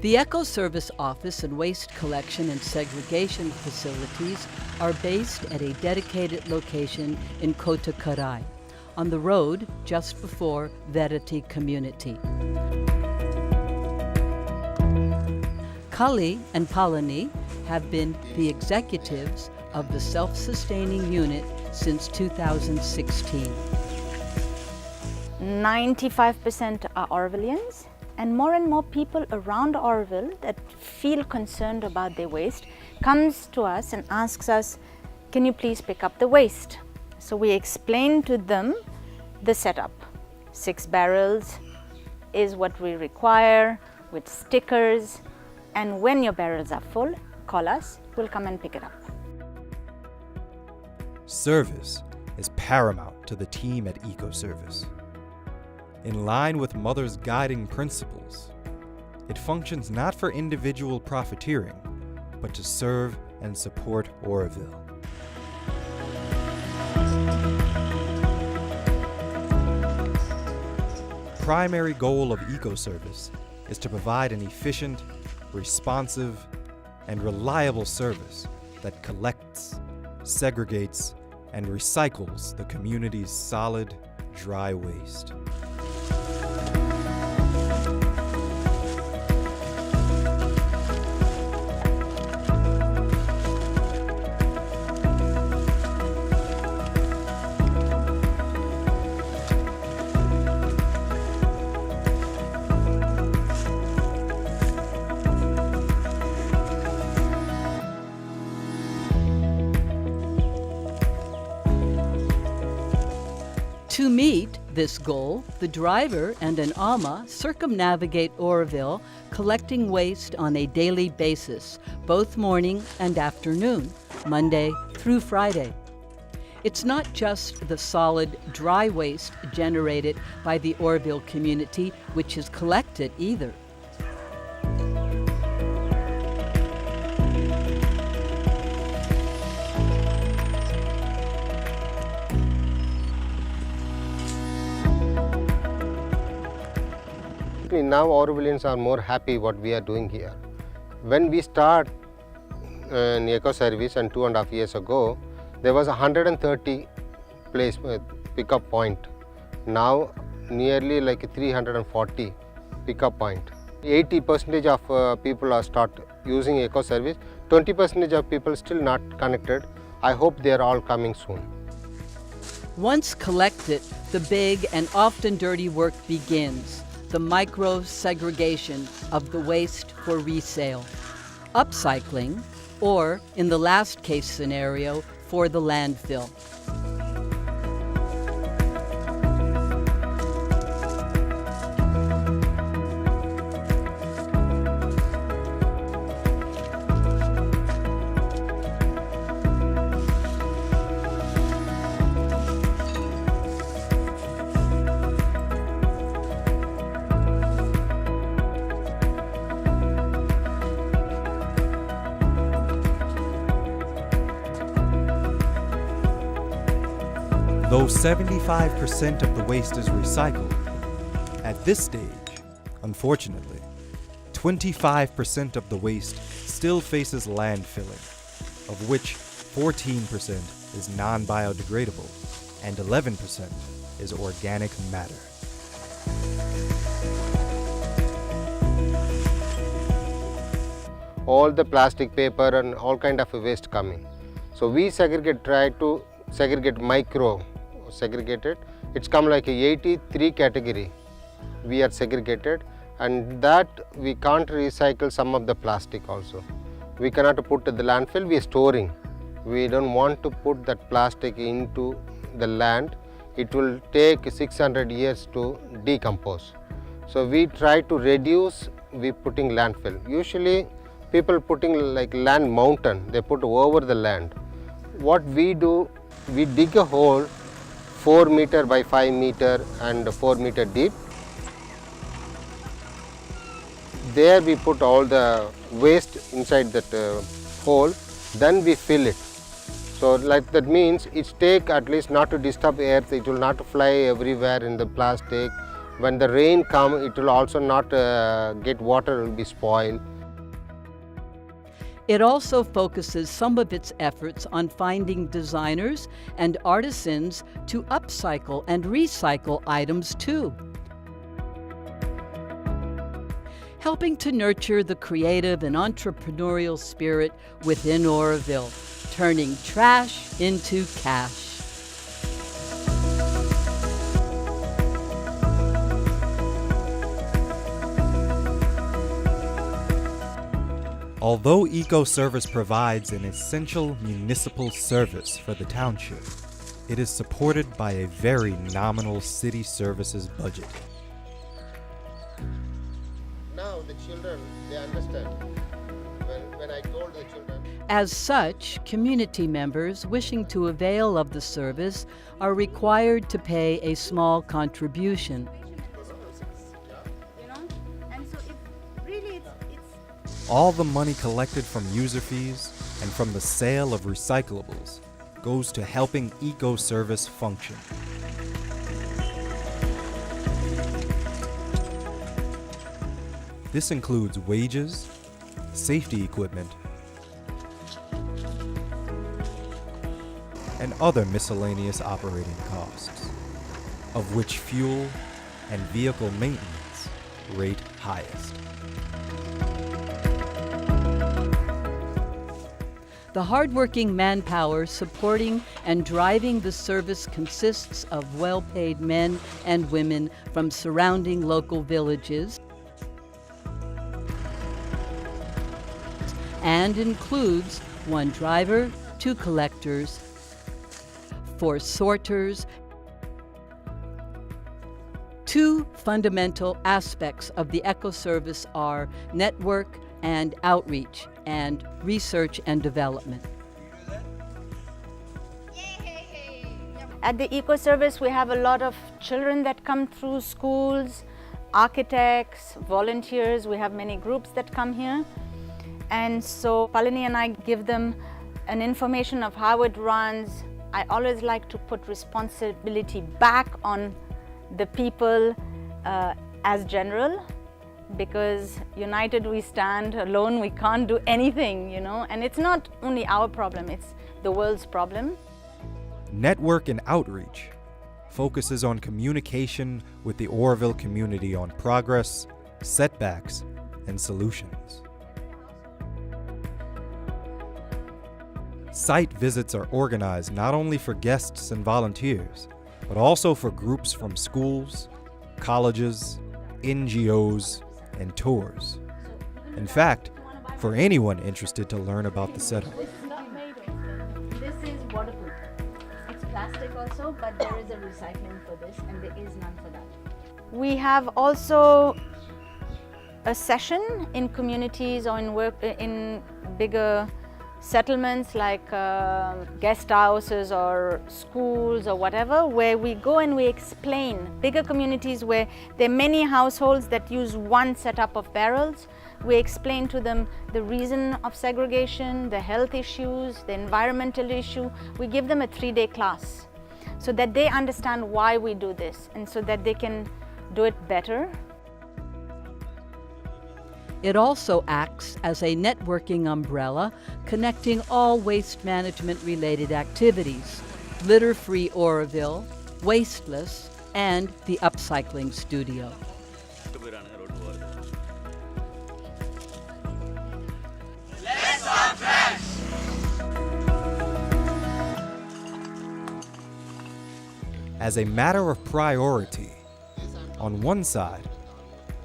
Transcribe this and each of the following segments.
The Eco Service office and waste collection and segregation facilities are based at a dedicated location in Kota Karai, on the road just before Verity Community. Kali and Palani have been the executives of the self-sustaining unit since 2016. 95% are Aurovillians, and more people around Auroville that feel concerned about their waste comes to us and asks us, can you please pick up the waste? So we explain to them the setup. 6 barrels is what we require with stickers, and when your barrels are full, call us, we'll come and pick it up. Service is paramount to the team at Eco Service. In line with Mother's guiding principles, it functions not for individual profiteering, but to serve and support Auroville. Primary goal of Eco Service is to provide an efficient, responsive, and reliable service that collects, segregates, and recycles the community's solid, dry waste. To meet this goal, the driver and an AMA circumnavigate Auroville, collecting waste on a daily basis, both morning and afternoon, Monday through Friday. It's not just the solid, dry waste generated by the Auroville community which is collected either. Now Aurovillians are more happy what we are doing here. When we start in Eco Service and 2.5 years ago, there was 130 place pickup point. Now nearly like 340 pickup point. 80% of people are start using Eco Service. 20% of people still not connected. I hope they are all coming soon. Once collected, the big and often dirty work begins. The micro-segregation of the waste for resale, upcycling, or, in the last case scenario, for the landfill. Though 75% of the waste is recycled, at this stage, unfortunately, 25% of the waste still faces landfilling, of which 14% is non-biodegradable and 11% is organic matter. All the plastic, paper and all kind of waste coming. So we try to segregate segregated. It's come like a 83 category we are segregated, and that we can't recycle some of the plastic also. We cannot put to the landfill, we are storing. We don't want to put that plastic into the land. It will take 600 years to decompose. So we try to reduce, we putting landfill. Usually people putting like land mountain, they put over the land. What we do, we dig a hole 4 meter by 5 meter and 4 meter deep. There we put all the waste inside that hole, then we fill it. So like that means it take at least not to disturb earth, it will not fly everywhere in the plastic When the rain comes, it will also not get water, will be spoiled. It also focuses some of its efforts on finding designers and artisans to upcycle and recycle items too, helping to nurture the creative and entrepreneurial spirit within Auroville, turning trash into cash. Although Eco Service provides an essential municipal service for the township, it is supported by a very nominal city services budget. Now the children, they understand. When I told the children. As such, community members wishing to avail of the service are required to pay a small contribution. All the money collected from user fees and from the sale of recyclables goes to helping Eco Service function. This includes wages, safety equipment, and other miscellaneous operating costs, of which fuel and vehicle maintenance rate highest. The hardworking manpower supporting and driving the service consists of well-paid men and women from surrounding local villages and includes 1 driver, 2 collectors, 4 sorters. 2 fundamental aspects of the Eco Service are network and outreach, and research and development. At the Eco Service, we have a lot of children that come through schools, architects, volunteers. We have many groups that come here. And so Palini and I give them an information of how it runs. I always like to put responsibility back on the people as general, because united we stand, alone we can't do anything, and it's not only our problem, it's the world's problem. Network and outreach focuses on communication with the Auroville community on progress, setbacks, and solutions. Site visits are organized not only for guests and volunteers, but also for groups from schools, colleges, NGOs, and tours. In fact, for anyone interested to learn about the setup. This is not made of. This is waterproof. It's plastic also, but there is a recycling for this, and there is none for that. We have also a session in communities or in bigger settlements like guest houses or schools or whatever, where we go and we explain, bigger communities where there are many households that use one setup of barrels. We explain to them the reason of segregation, the health issues, the environmental issue. We give them a 3-day class so that they understand why we do this and so that they can do it better. It also acts as a networking umbrella connecting all waste management related activities, Litter-Free Auroville, Wasteless, and the Upcycling Studio. As a matter of priority, on one side,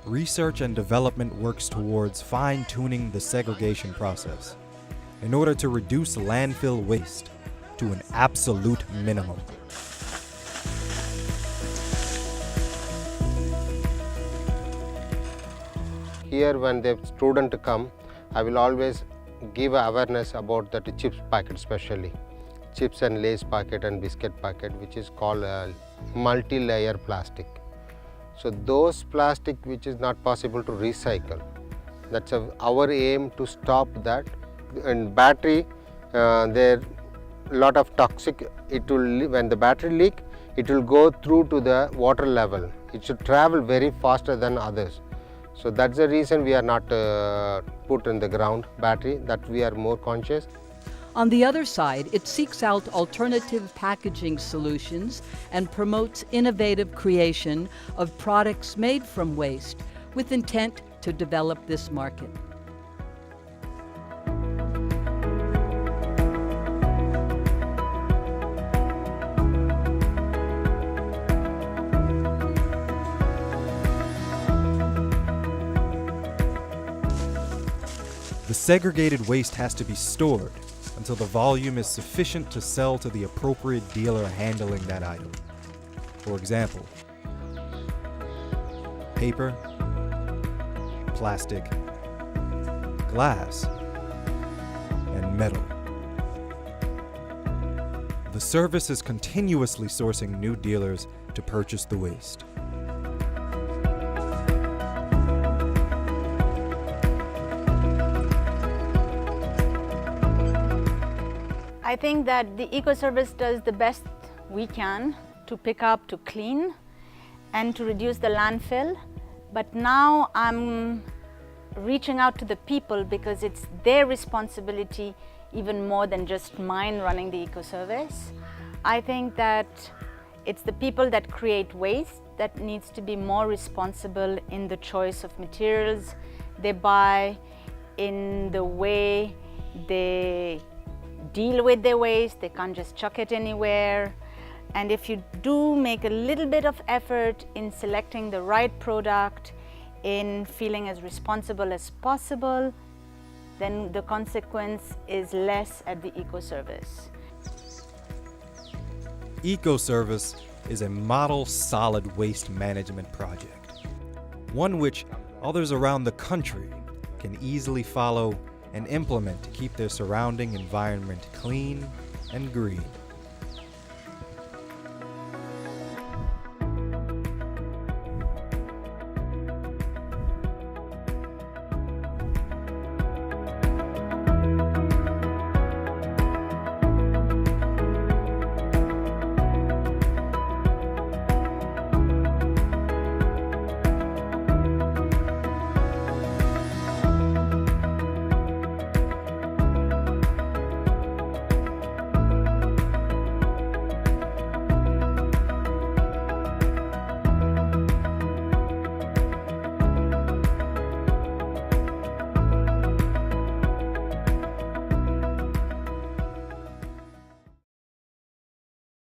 research and development works towards fine-tuning the segregation process in order to reduce landfill waste to an absolute minimum. Here when the student come, I will always give awareness about that chips packet, especially chips and lace packet and biscuit packet, which is called multi-layer plastic. So those plastic which is not possible to recycle, that's our aim to stop that. And battery, there lot of toxic, it will, when the battery leak, it will go through to the water level It should travel very faster than others. So that's the reason we are not put in the ground battery, that we are more conscious. On the other side, it seeks out alternative packaging solutions and promotes innovative creation of products made from waste with intent to develop this market. The segregated waste has to be stored until the volume is sufficient to sell to the appropriate dealer handling that item. For example, paper, plastic, glass, and metal. The service is continuously sourcing new dealers to purchase the waste. I think that the Eco Service does the best we can to pick up, to clean, and to reduce the landfill. But now I'm reaching out to the people because it's their responsibility even more than just mine running the Eco Service. I think that it's the people that create waste that needs to be more responsible in the choice of materials they buy, in the way they deal with their waste. They can't just chuck it anywhere. And if you do make a little bit of effort in selecting the right product, in feeling as responsible as possible, then the consequence is less at the Eco Service. Eco Service is a model solid waste management project, one which others around the country can easily follow and implement to keep their surrounding environment clean and green.